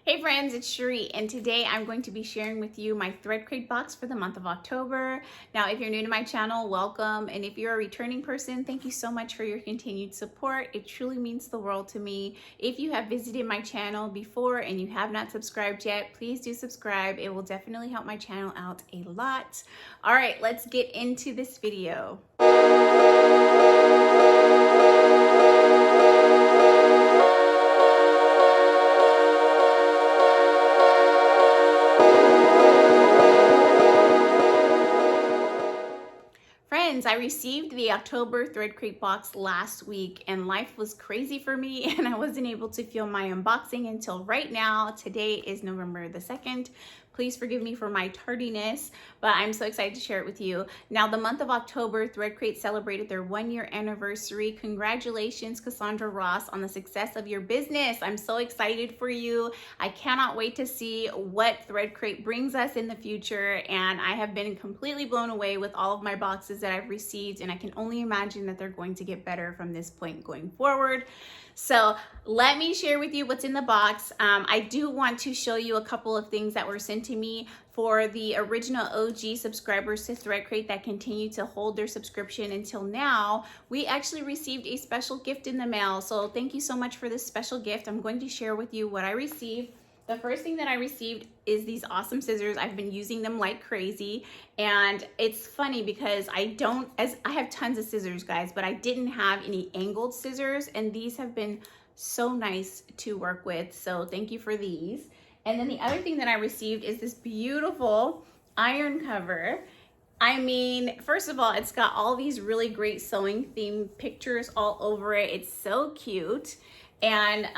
Hey friends, it's Shereé, and today I'm going to be sharing with you my ThreadCrate box for the month of October. Now, if you're new to my channel, welcome, and if you're a returning person, thank you so much for your continued support. It truly means the world to me. If you have visited my channel before and you have not subscribed yet, please do subscribe. It will definitely help my channel out a lot. All right, let's get into this video. Friends, I received the October ThreadCrate box last week and life was crazy for me and I wasn't able to film my unboxing until right now. Today is November the 2nd. Please forgive me for my tardiness, but I'm so excited to share it with you. Now, the month of October, ThreadCrate celebrated their 1-year anniversary. Congratulations, Cassandra Ross, on the success of your business. I'm so excited for you. I cannot wait to see what ThreadCrate brings us in the future, and I have been completely blown away with all of my boxes that I've received, and I can only imagine that they're going to get better from this point going forward. So let me share with you what's in the box. I do want to show you a couple of things that were sent to me for the original OG subscribers to ThreadCrate that continue to hold their subscription until now. We actually received a special gift in the mail. So thank you so much for this special gift. I'm going to share with you what I received. The first thing that I received is these awesome scissors. I've been using them like crazy, and it's funny because I have tons of scissors, guys, but I didn't have any angled scissors, and these have been so nice to work with. So thank you for these. And then the other thing that I received is this beautiful iron cover. I mean, first of all, it's got all these really great sewing themed pictures all over it. It's so cute. And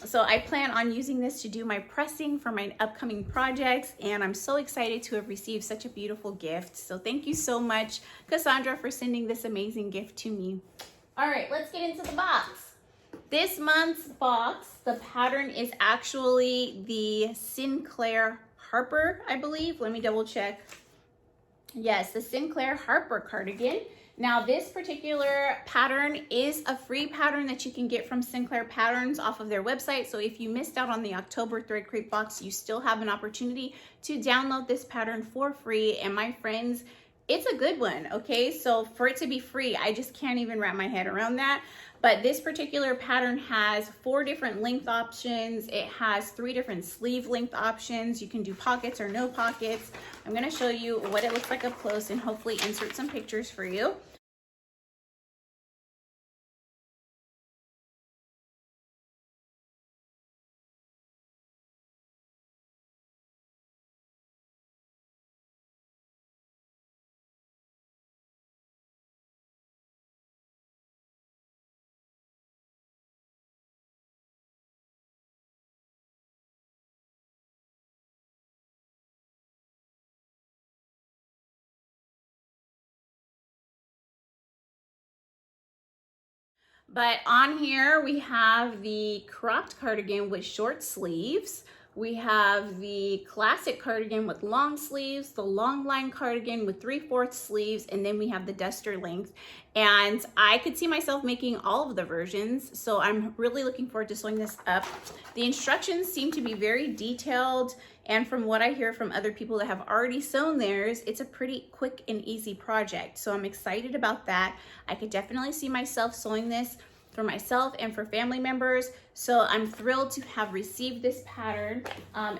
so I plan on using this to do my pressing for my upcoming projects, and I'm so excited to have received such a beautiful gift. So thank you so much, Cassandra, for sending this amazing gift to me. All right, let's get into the box. This month's box, the pattern is actually the Sinclair Harper, I believe. Let me double check. Yes, the Sinclair Harper cardigan. Now, this particular pattern is a free pattern that you can get from Sinclair Patterns off of their website. So if you missed out on the October ThreadCrate box, you still have an opportunity to download this pattern for free. And my friends, it's a good one, okay? So for it to be free, I just can't even wrap my head around that. But this particular pattern has 4 different length options. It has 3 different sleeve length options. You can do pockets or no pockets. I'm gonna show you what it looks like up close and hopefully insert some pictures for you. But on here, we have the cropped cardigan with short sleeves. We have the classic cardigan with long sleeves, the long line cardigan with 3/4 sleeves, and then we have the duster length. And I could see myself making all of the versions, so I'm really looking forward to sewing this up. The instructions seem to be very detailed, and from what I hear from other people that have already sewn theirs, it's a pretty quick and easy project. So I'm excited about that. I could definitely see myself sewing this for myself and for family members. So I'm thrilled to have received this pattern.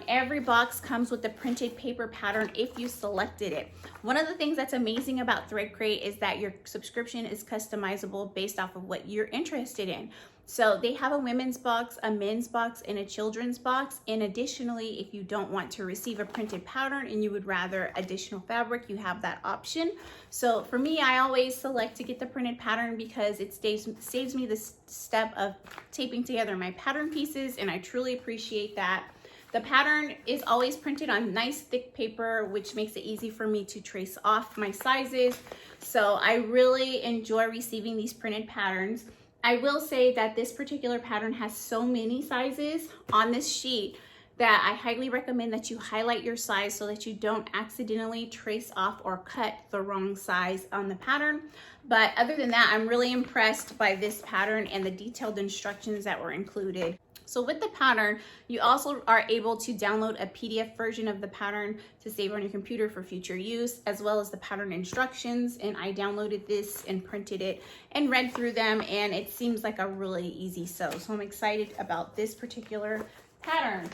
Every box comes with the printed paper pattern if you selected it. One of the things that's amazing about ThreadCrate is that your subscription is customizable based off of what you're interested in. So they have a women's box, a men's box, and a children's box. And additionally, if you don't want to receive a printed pattern and you would rather additional fabric, you have that option. So for me, I always select to get the printed pattern because it saves me the step of taping together my pattern pieces, and I truly appreciate that. The pattern is always printed on nice thick paper, which makes it easy for me to trace off my sizes. So I really enjoy receiving these printed patterns. I will say that this particular pattern has so many sizes on this sheet that I highly recommend that you highlight your size so that you don't accidentally trace off or cut the wrong size on the pattern. But other than that, I'm really impressed by this pattern and the detailed instructions that were included. So with the pattern, you also are able to download a PDF version of the pattern to save on your computer for future use, as well as the pattern instructions. And I downloaded this and printed it and read through them, and it seems like a really easy sew. So I'm excited about this particular pattern.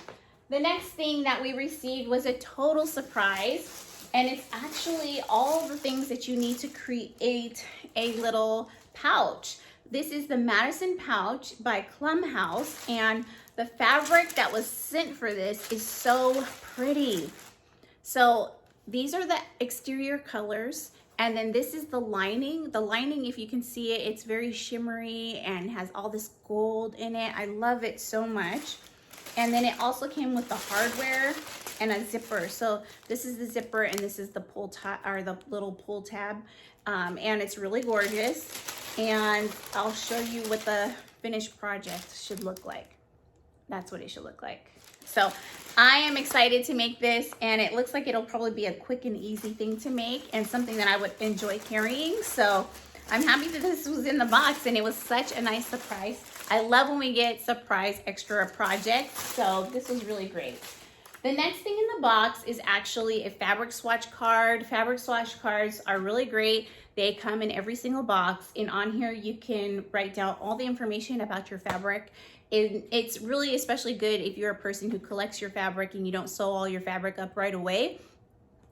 The next thing that we received was a total surprise, and it's actually all the things that you need to create a little pouch. This is the Madison Pouch by Clumhouse, and the fabric that was sent for this is so pretty. So these are the exterior colors, and then this is the lining. The lining, if you can see it, it's very shimmery and has all this gold in it. I love it so much. And then it also came with the hardware and a zipper. So this is the zipper, and this is the pull tab, or the little pull tab, and it's really gorgeous. And I'll show you what the finished project should look like. That's what it should look like. So I am excited to make this, and it looks like it'll probably be a quick and easy thing to make and something that I would enjoy carrying. So I'm happy that this was in the box, and it was such a nice surprise. I love when we get surprise extra projects, so this was really great. The next thing in the box is actually a fabric swatch card. Fabric swatch cards are really great. They come in every single box, and on here you can write down all the information about your fabric. And it's really especially good if you're a person who collects your fabric and you don't sew all your fabric up right away.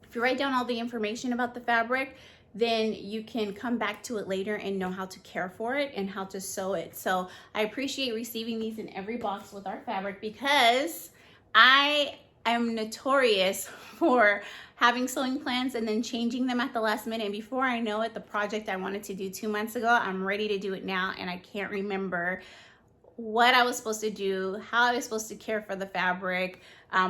If you write down all the information about the fabric, then you can come back to it later and know how to care for it and how to sew it. So I appreciate receiving these in every box with our fabric, because I am notorious for having sewing plans and then changing them at the last minute. And before I know it, the project I wanted to do 2 months ago, I'm ready to do it now, and I can't remember what I was supposed to do, how I was supposed to care for the fabric,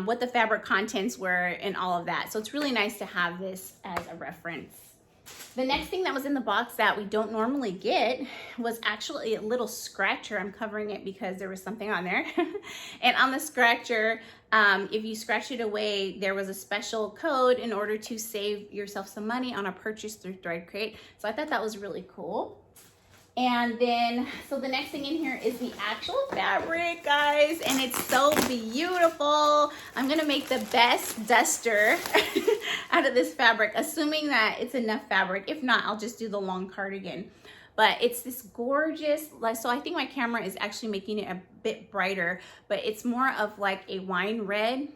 what the fabric contents were, and all of that. So it's really nice to have this as a reference. The next thing that was in the box that we don't normally get was actually a little scratcher. I'm covering it because there was something on there. And on the scratcher, if you scratch it away, there was a special code in order to save yourself some money on a purchase through ThreadCrate. So I thought that was really cool. And then, so the next thing in here is the actual fabric, guys, and it's so beautiful. I'm gonna make the best duster out of this fabric, assuming that it's enough fabric. If not, I'll just do the long cardigan. But it's this gorgeous, so I think my camera is actually making it a bit brighter, but it's more of like a wine red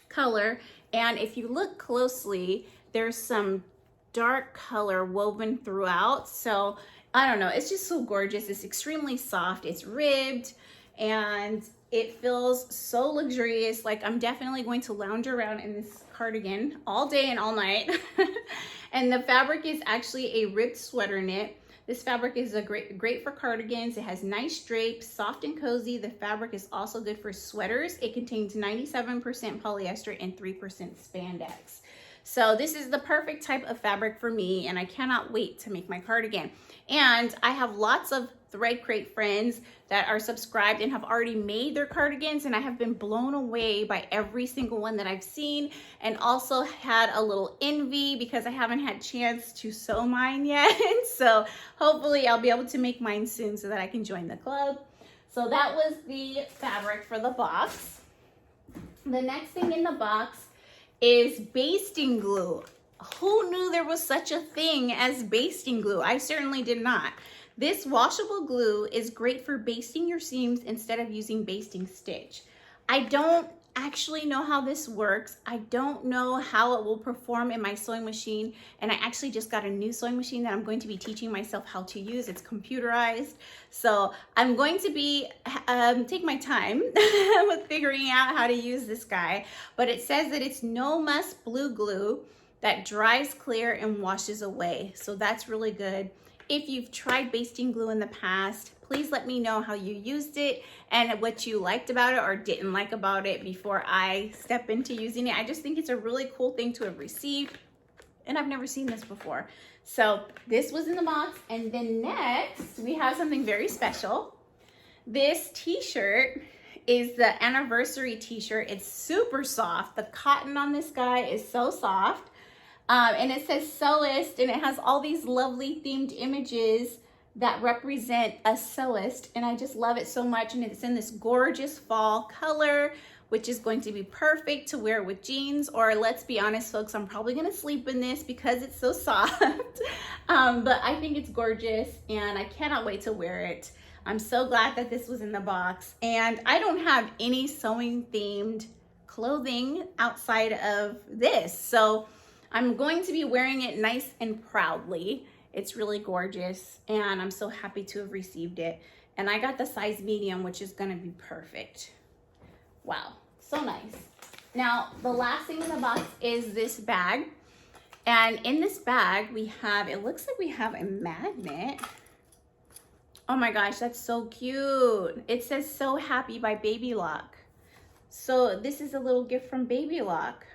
color. And if you look closely, there's some dark color woven throughout. So I don't know, it's just so gorgeous. It's extremely soft, it's ribbed, and it feels so luxurious. Like, I'm definitely going to lounge around in this cardigan all day and all night. And the fabric is actually a ribbed sweater knit. This fabric is great for cardigans. It has nice drapes, soft and cozy. The fabric is also good for sweaters. It contains 97% polyester and 3% spandex. So this is the perfect type of fabric for me, and I cannot wait to make my cardigan. And I have lots of ThreadCrate friends that are subscribed and have already made their cardigans, and I have been blown away by every single one that I've seen, and also had a little envy because I haven't had a chance to sew mine yet. So hopefully I'll be able to make mine soon so that I can join the club. So that was the fabric for the box. The next thing in the box is basting glue. Who knew there was such a thing as basting glue? I certainly did not. This washable glue is great for basting your seams instead of using basting stitch. I don't actually know how this works. I don't know how it will perform in my sewing machine, and I actually just got a new sewing machine that I'm going to be teaching myself how to use. It's computerized, so I'm going to be take my time with figuring out how to use this guy. But it says that it's no muss blue glue that dries clear and washes away, so that's really good. If you've tried basting glue in the past, please let me know how you used it and what you liked about it or didn't like about it before I step into using it. I just think it's a really cool thing to have received, and I've never seen this before. So this was in the box, and then next we have something very special. This t-shirt is the anniversary t-shirt. It's super soft. The cotton on this guy is so soft. And it says sewist, and it has all these lovely themed images that represent a sewist, and I just love it so much. And it's in this gorgeous fall color, which is going to be perfect to wear with jeans, or let's be honest folks, I'm probably gonna sleep in this because it's so soft. But I think it's gorgeous and I cannot wait to wear it. I'm so glad that this was in the box, and I don't have any sewing themed clothing outside of this, so I'm going to be wearing it nice and proudly. It's really gorgeous and I'm so happy to have received it. And I got the size medium, which is gonna be perfect. Wow, so nice. Now, the last thing in the box is this bag. And in this bag, we have, it looks like we have a magnet. Oh my gosh, that's so cute. It says "So Happy" by Baby Lock. So this is a little gift from Baby Lock.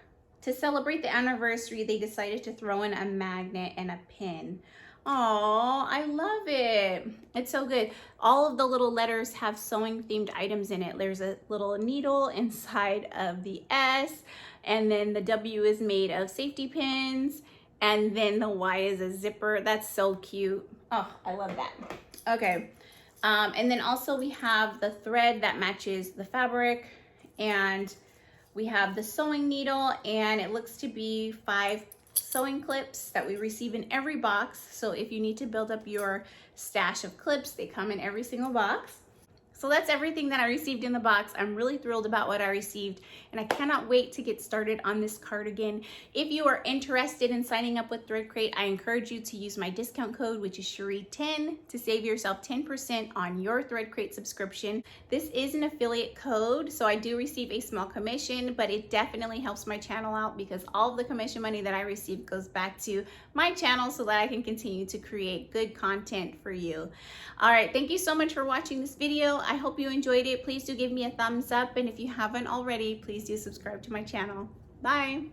To celebrate the anniversary, they decided to throw in a magnet and a pin. Oh, I love it. It's so good. All of the little letters have sewing themed items in it. There's a little needle inside of the S, and then the W is made of safety pins, and then the Y is a zipper. That's so cute. Oh, I love that. Okay. And then also we have the thread that matches the fabric, and we have the sewing needle, and it looks to be 5 sewing clips that we receive in every box. So if you need to build up your stash of clips, they come in every single box. So that's everything that I received in the box. I'm really thrilled about what I received, and I cannot wait to get started on this cardigan. If you are interested in signing up with ThreadCrate, I encourage you to use my discount code, which is Shereé10, to save yourself 10% on your ThreadCrate subscription. This is an affiliate code, so I do receive a small commission, but it definitely helps my channel out because all of the commission money that I receive goes back to my channel so that I can continue to create good content for you. All right, thank you so much for watching this video. I hope you enjoyed it. Please do give me a thumbs up, and if you haven't already, please do subscribe to my channel. Bye.